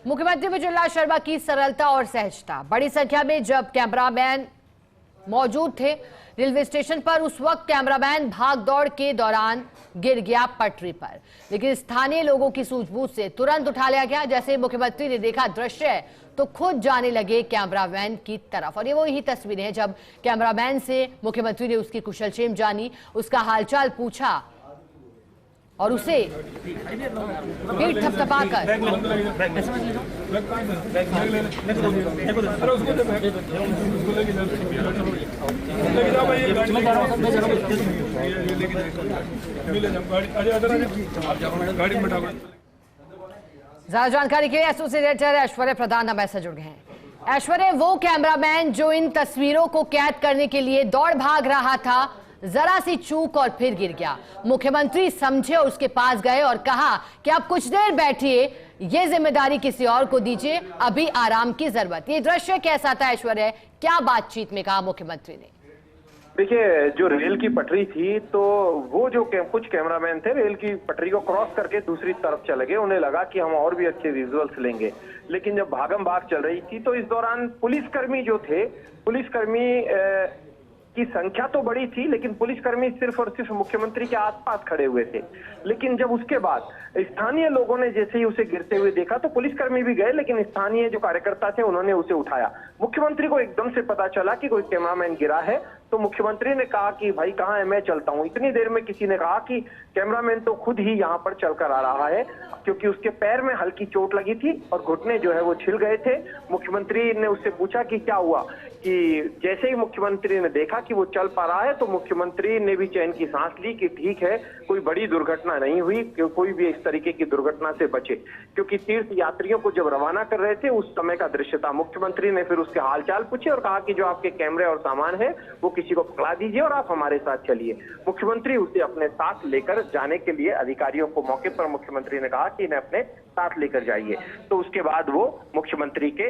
मुख्यमंत्री बिजलाल शर्मा की सरलता और सहजता। बड़ी संख्या में जब कैमरामैन मौजूद थे रेलवे स्टेशन पर, उस वक्त कैमरामैन भाग दौड़ के दौरान गिर गया पटरी पर, लेकिन स्थानीय लोगों की सूझबूझ से तुरंत उठा लिया गया। जैसे मुख्यमंत्री ने देखा दृश्य तो खुद जाने लगे कैमरामैन की तरफ। और ये वही तस्वीरें हैं जब कैमरामैन से मुख्यमंत्री ने उसकी कुशलक्षेम जानी, उसका हालचाल पूछा और उसे पीठ थपथपाकर ज्यादा जानकारी के लिए एसोसिएट एडिटर ऐश्वर्य प्रधान हमारे साथ जुड़ गए हैं। ऐश्वर्य, वो कैमरामैन जो इन तस्वीरों को कैद करने के लिए दौड़ भाग रहा था, जरा सी चूक और फिर गिर गया। मुख्यमंत्री समझे और उसके पास गए और कहा कि आप कुछ देर बैठिए, ये जिम्मेदारी किसी और को दीजिए, अभी आराम की जरूरत। ये दृश्य कैसा था ऐश्वर्य, क्या बातचीत में कहा मुख्यमंत्री ने? देखिए, जो रेल की पटरी थी तो वो जो कुछ कैमरामैन थे रेल की पटरी को क्रॉस करके दूसरी तरफ चले गए। उन्हें लगा कि हम और भी अच्छे विजुअल्स लेंगे, लेकिन जब भागम भाग चल रही थी तो इस दौरान पुलिसकर्मी जो थे, पुलिसकर्मी की संख्या तो बड़ी थी, लेकिन पुलिसकर्मी सिर्फ और सिर्फ मुख्यमंत्री के आसपास खड़े हुए थे। लेकिन जब उसके बाद स्थानीय लोगों ने जैसे ही उसे गिरते हुए देखा तो पुलिसकर्मी भी गए, लेकिन स्थानीय जो कार्यकर्ता थे उन्होंने उसे उठाया। मुख्यमंत्री को एकदम से पता चला कि कोई कैमरामैन गिरा है, तो मुख्यमंत्री ने कहा कि भाई कहाँ है, मैं चलता हूँ। इतनी देर में किसी ने कहा कि कैमरामैन तो खुद ही यहाँ पर चलकर आ रहा है, क्योंकि उसके पैर में हल्की चोट लगी थी और घुटने जो है वो छिल गए थे। मुख्यमंत्री ने उससे पूछा कि क्या हुआ, कि जैसे ही मुख्यमंत्री ने देखा कि वो चल पा रहा है तो मुख्यमंत्री ने भी चैन की सांस ली कि ठीक है, कोई बड़ी दुर्घटना नहीं हुई, कोई भी इस तरीके की दुर्घटना से बचे। क्योंकि तीर्थ यात्रियों को जब रवाना कर रहे थे उस समय का दृश्य था। मुख्यमंत्री ने फिर उसके हालचाल पूछे और कहा कि जो आपके कैमरे और सामान है वो किसी को पकड़ा दीजिए और आप हमारे साथ चलिए। मुख्यमंत्री उसे अपने साथ लेकर जाने के लिए अधिकारियों को मौके पर मुख्यमंत्री ने कहा कि इन्हें अपने साथ लेकर जाइए। तो उसके बाद वो मुख्यमंत्री के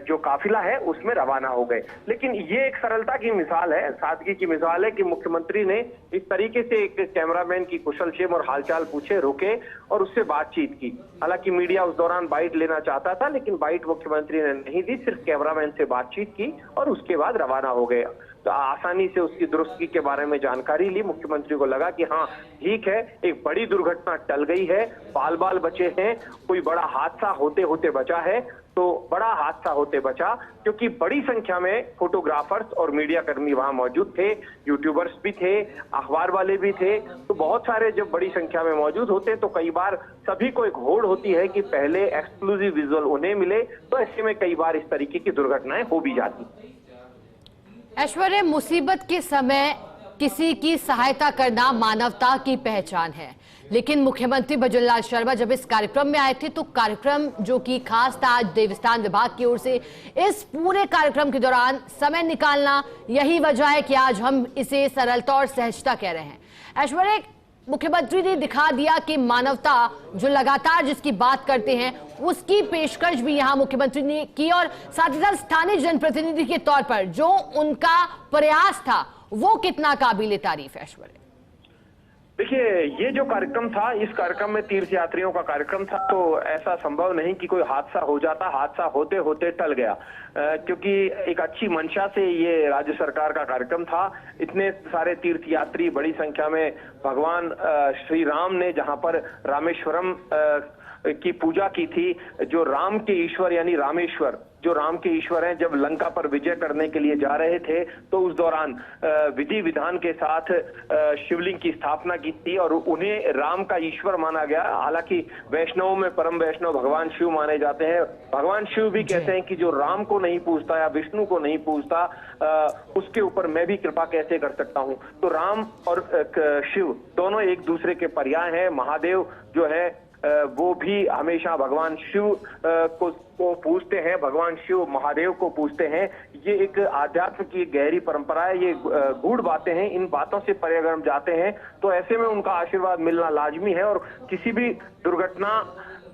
जो काफिला है उसमें रवाना हो गए। लेकिन ये एक सरलता की मिसाल है, सादगी की मिसाल है कि मुख्यमंत्री ने इस तरीके से एक कैमरामैन की कुशलक्षेम और हालचाल पूछे, रोके और उससे बातचीत की। हालांकि मीडिया उस दौरान बाइट लेना चाहता था, लेकिन बाइट मुख्यमंत्री ने नहीं दी, सिर्फ कैमरामैन से बातचीत की और उसके बाद रवाना हो गए। तो आसानी से उसकी दुरुस्ती के बारे में जानकारी ली। मुख्यमंत्री को लगा कि हाँ ठीक है, एक बड़ी दुर्घटना टल गई है, बाल बाल बचे हैं, कोई बड़ा हादसा होते होते बचा है। तो बड़ा हादसा होते बचा क्योंकि बड़ी संख्या में फोटोग्राफर्स और मीडिया कर्मी वहां मौजूद थे, यूट्यूबर्स भी थे, अखबार वाले भी थे। तो बहुत सारे जब बड़ी संख्या में मौजूद होते तो कई बार सभी को एक होड़ होती है कि पहले एक्सक्लूसिव विजुअल उन्हें मिले, तो ऐसे में कई बार इस तरीके की दुर्घटनाएं हो भी जाती। ऐश्वर्य, मुसीबत के समय किसी की सहायता करना मानवता की पहचान है, लेकिन मुख्यमंत्री बिजलाल शर्मा जब इस कार्यक्रम में आए थे तो कार्यक्रम जो कि खास था आज देवस्थान विभाग की ओर से, इस पूरे कार्यक्रम के दौरान समय निकालना, यही वजह है कि आज हम इसे सरलता और सहजता कह रहे हैं। ऐश्वर्य, मुख्यमंत्री ने दिखा दिया कि मानवता जो लगातार जिसकी बात करते हैं उसकी पेशकश भी यहां मुख्यमंत्री ने की, और साथ ही साथ स्थानीय जनप्रतिनिधि के तौर पर जो उनका प्रयास था वो कितना काबिले तारीफ है। ऐश्वर्य, देखिए, ये जो कार्यक्रम था, इस कार्यक्रम में तीर्थ यात्रियों का कार्यक्रम था, तो ऐसा संभव नहीं कि कोई हादसा हो जाता। हादसा होते होते टल गया, क्योंकि एक अच्छी मंशा से ये राज्य सरकार का कार्यक्रम था। इतने सारे तीर्थ यात्री, बड़ी संख्या में भगवान श्री राम ने जहां पर रामेश्वरम की पूजा की थी, जो राम के ईश्वर यानी रामेश्वर, जो राम के ईश्वर हैं, जब लंका पर विजय करने के लिए जा रहे थे तो उस दौरान विधि विधान के साथ शिवलिंग की स्थापना की थी और उन्हें राम का ईश्वर माना गया। हालांकि वैष्णवों में परम वैष्णव भगवान शिव माने जाते हैं। भगवान शिव भी कहते हैं कि जो राम को नहीं पूजता या विष्णु को नहीं पूजता, उसके ऊपर मैं भी कृपा कैसे कर सकता हूं। तो राम और शिव दोनों एक दूसरे के पर्याय हैं। महादेव जो है वो भी हमेशा भगवान शिव को पूजते हैं, भगवान शिव महादेव को पूजते हैं। ये एक आध्यात्म की गहरी परंपरा है, ये गूढ़ बातें हैं। इन बातों से परे अगर हम जाते हैं तो ऐसे में उनका आशीर्वाद मिलना लाजमी है। और किसी भी दुर्घटना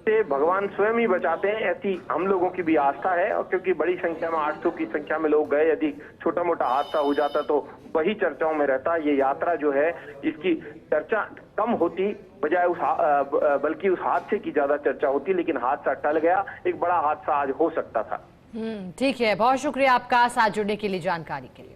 से भगवान स्वयं ही बचाते हैं, ऐसी हम लोगों की भी आस्था है। और क्योंकि बड़ी संख्या में 800 की संख्या में लोग गए, यदि छोटा मोटा हादसा हो जाता तो वही चर्चाओं में रहता। ये यात्रा जो है इसकी चर्चा कम होती, बजाय बल्कि उस हादसे की ज्यादा चर्चा होती, लेकिन हादसा टल गया। एक बड़ा हादसा आज हो सकता था। ठीक है, बहुत शुक्रिया आपका साथ जुड़ने के लिए, जानकारी के लिए।